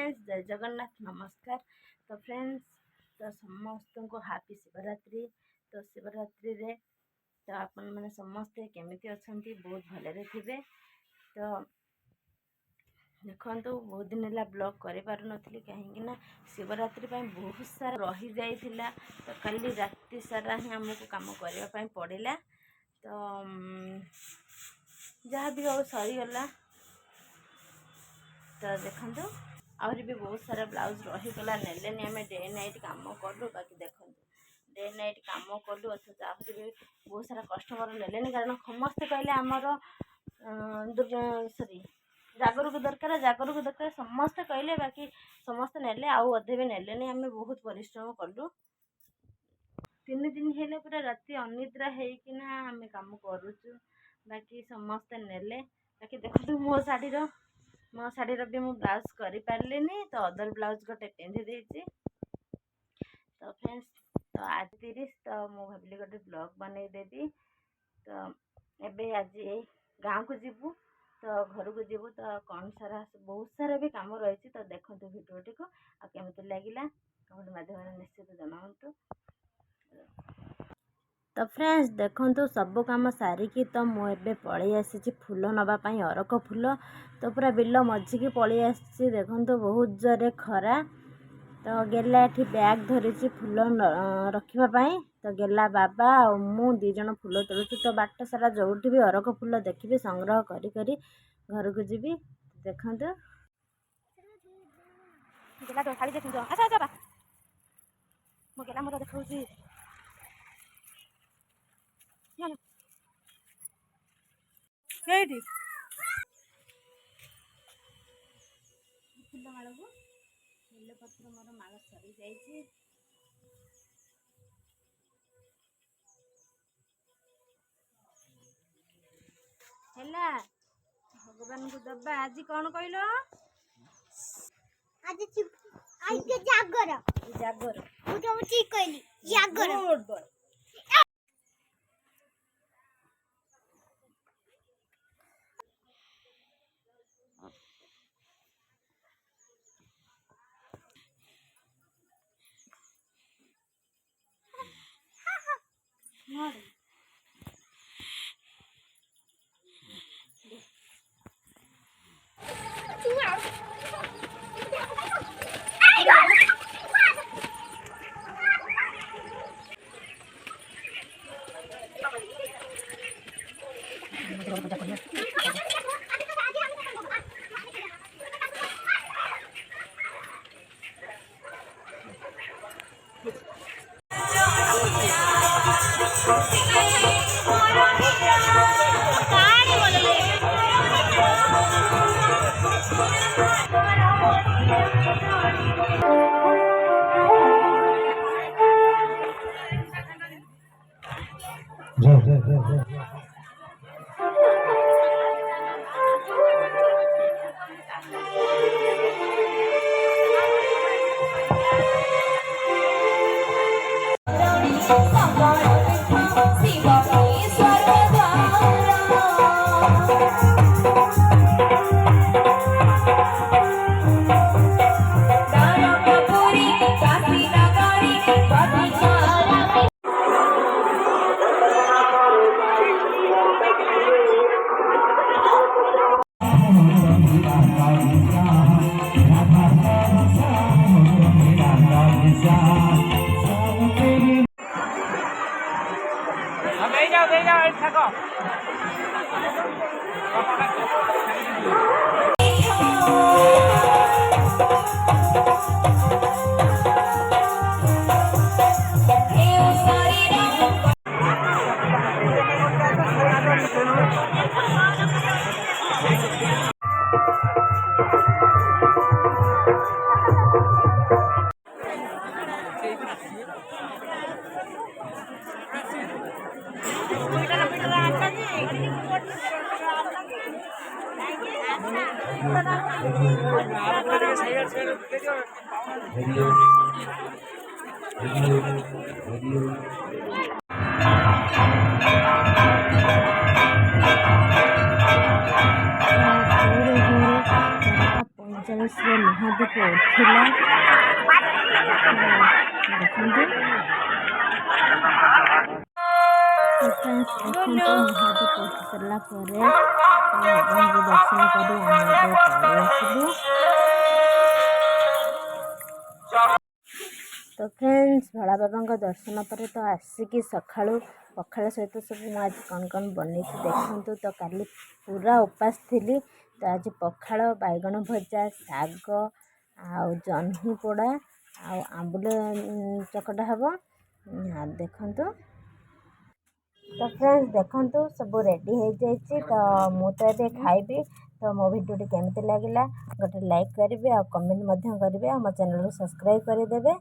Friends जय जगन्नाथ नमस्कार। तो फ्रेंड्स तो समस्त को हैप्पी शिवरात्रि। तो शिवरात्रि रे तो आपण मैंने समस्ते केमिति अछंती बहुत भले थे। तो देखो बहुत दिन है ब्लॉग कर पार नी कहीं शिवरात्रि बहुत सारा रही जाइथिला। तो कल राति सारा ही आमको काम करने पड़ेगा। तो जहाँ भी हो सरीगला। तो देखो आहरी भी बहुत सारा ब्लाउज रहीगला नेले आम डे नाइट कम कलु। बाकी देखो डे नाइट कम कलु अथच आहरी भी बहुत सारा कस्टमर नेले कारण समस्ते कहले आमर सॉरी जागर को दरकार समस्ते कहले। बाकी समस्ते नेले आउ अधे भी नेले आम बहुत परिश्रम कलु। 3 दिन हेले पूरा राति अनिद्रा होना आम कम करुचु। बाकी समस्ते नेले। बाकी देखो मो शाढ़ीर भी मुझे ब्लाउज कर पार्लिनी। तो अदर ब्लाउज गोटे पिंधि देती। तो फ्रेंड्स तो आज 30 तो मुझे भाविली गोटे ब्लॉग बनई देवी। तो एबे आज गाँव को जीवु। तो घर को जीवु तो कौन सारा बहुत सारा भी कम रही। तो देखो भिडियोटी को आमती लगे कमेंट माध्यम निश्चित जनातु। तो फ्रेंड्स देखो सब कम सारिकी तो मुझे पलि आसी फूल नवापाई अरक फूल। तो पूरा बिल मझिकी पलि आसी देखो बहुत जोरे खरा। तो गेला एठी बैग धरी फूल रखापी। तो गेला बाबा और मु 2 जन फूल तोलुचु। तो बाट सारा जो भी अरक फूल देखी संग्रह करी घर को जीवी। देखो गेला तो शाड़ी देखो अच्छा अच्छा मो गेला मोर देखा फूल माल को बेलपत्र मोर माल सरी जाइए। हेला भगवान को दबा। आज कौन कहल आज जागर जागर ठीक कहली जागर। ଯେତେବେଳେ ମହାଦୀପ ଉଠିଲା ଦେଖନ୍ତୁ ମହାଦୀପ ଉଠି ସାରିଲା ପରେ ଭଗବାନଙ୍କୁ ଦର୍ଶନ କରି ଆମେ ଏବେ ପଳେଇ ଆସିଲୁ। ତ ଫ୍ରେଣ୍ଡସ୍ ଭୋଳା ବାବାଙ୍କ ଦର୍ଶନ ପରେ ତ ଆସିକି ସକାଳୁ ପଖାଳ ସହିତ ସବୁ ମୁଁ ଆଜି କ'ଣ କ'ଣ ବନେଇଛି ଦେଖନ୍ତୁ। ତ କାଲି ପୁରା ଉପାସ ଥିଲି, ତ ଆଜି ପଖାଳ, ବାଇଗଣ ଭଜା, ଶାଗ ଆଉ ଜହ୍ନି ପୋଡ଼ା ଆଉ ଆମ୍ବୁଲ ଚକଟା ହେବ। ଦେଖନ୍ତୁ ତ ଫ୍ରେଣ୍ଡସ୍ ଦେଖନ୍ତୁ ସବୁ ରେଡ଼ି ହେଇଯାଇଛି। ତ ମୁଁ ତ ଏବେ ଖାଇବି। ତ ମୋ ଭିଡ଼ିଓଟି କେମିତି ଲାଗିଲା ଗୋଟେ ଲାଇକ୍ କରିବେ ଆଉ କମେଣ୍ଟ ମଧ୍ୟ କରିବେ ଆଉ ମୋ ଚ୍ୟାନେଲକୁ ସବସ୍କ୍ରାଇବ୍ କରିଦେବେ।